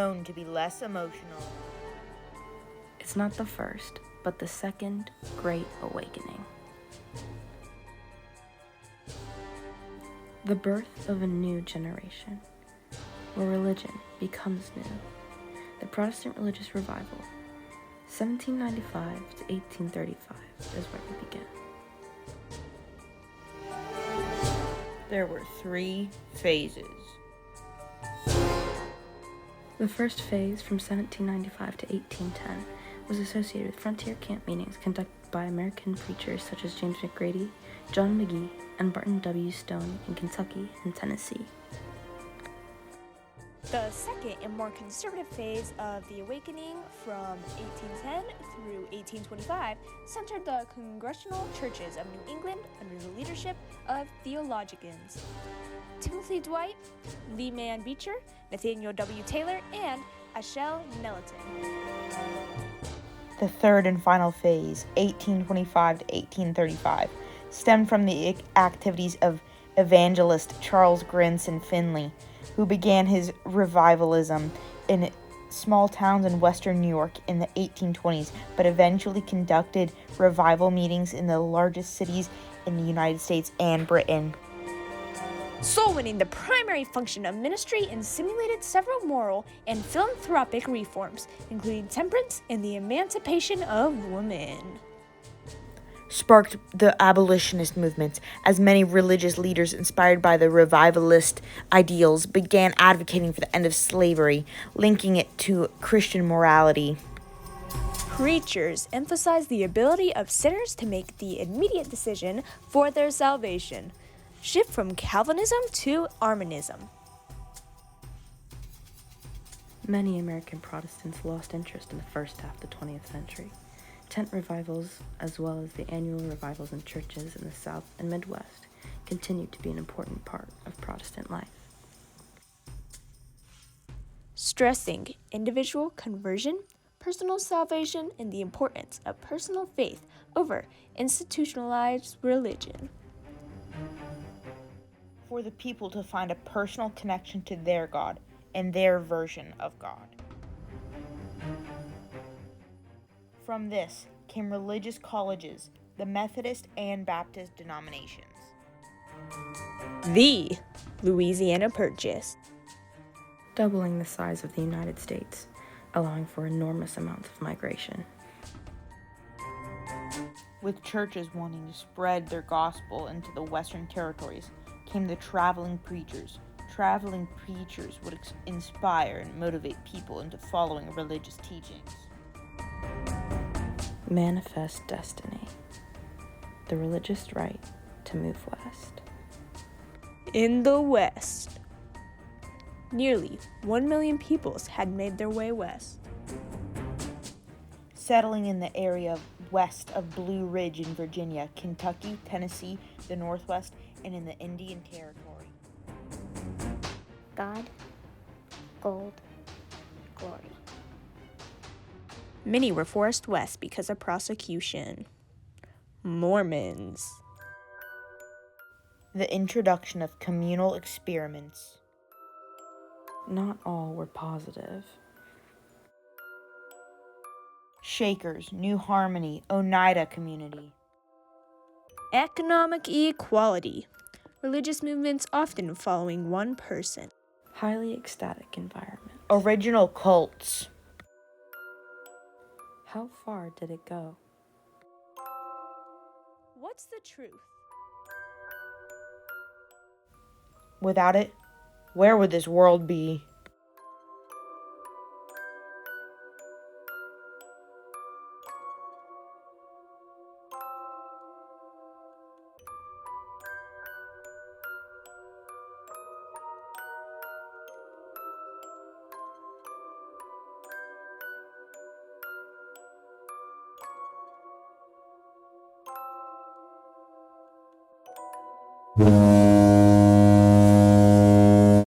known to be less emotional. It's not the first, but the second Great Awakening. The birth of a new generation, where religion becomes new. The Protestant Religious Revival, 1795 to 1835, is where we begin. There were 3 phases. The first phase, from 1795 to 1810, was associated with frontier camp meetings conducted by American preachers such as James McGrady, John McGee, and Barton W. Stone in Kentucky and Tennessee. The second and more conservative phase of the Awakening from 1810 through 1825 centered the congregational churches of New England under the leadership of theologians Timothy Dwight, Lee Mann Beecher, Nathaniel W. Taylor, and Ashel Nelaton. The third and final phase, 1825 to 1835, stemmed from the activities of evangelist Charles Granson Finley, who began his revivalism in small towns in western New York in the 1820s, but eventually conducted revival meetings in the largest cities in the United States and Britain. Soul winning, the primary function of ministry, and simulated several moral and philanthropic reforms, including temperance and the emancipation of women. Sparked the abolitionist movements, as many religious leaders inspired by the revivalist ideals began advocating for the end of slavery, linking it to Christian morality. Preachers emphasized the ability of sinners to make the immediate decision for their salvation. Shift from Calvinism to Arminianism. Many American Protestants lost interest in the first half of the 20th century. Tent revivals, as well as the annual revivals in churches in the South and Midwest, continued to be an important part of Protestant life. Stressing individual conversion, personal salvation, and the importance of personal faith over institutionalized religion. For the people to find a personal connection to their God and their version of God. From this came religious colleges, the Methodist and Baptist denominations. The Louisiana Purchase. Doubling the size of the United States, allowing for enormous amounts of migration. With churches wanting to spread their gospel into the Western territories, came the traveling preachers. Traveling preachers would inspire and motivate people into following religious teachings. Manifest destiny. The religious right to move west. In the West, nearly 1 million peoples had made their way west. Settling in the area west of Blue Ridge in Virginia, Kentucky, Tennessee, the Northwest, and in the Indian Territory. God, gold, glory. Many were forced west because of prosecution. Mormons. The introduction of communal experiments. Not all were positive. Shakers, New Harmony, Oneida Community. Economic equality. Religious movements often following one person. Highly ecstatic environment. Original cults. How far did it go? What's the truth? Without it, where would this world be? you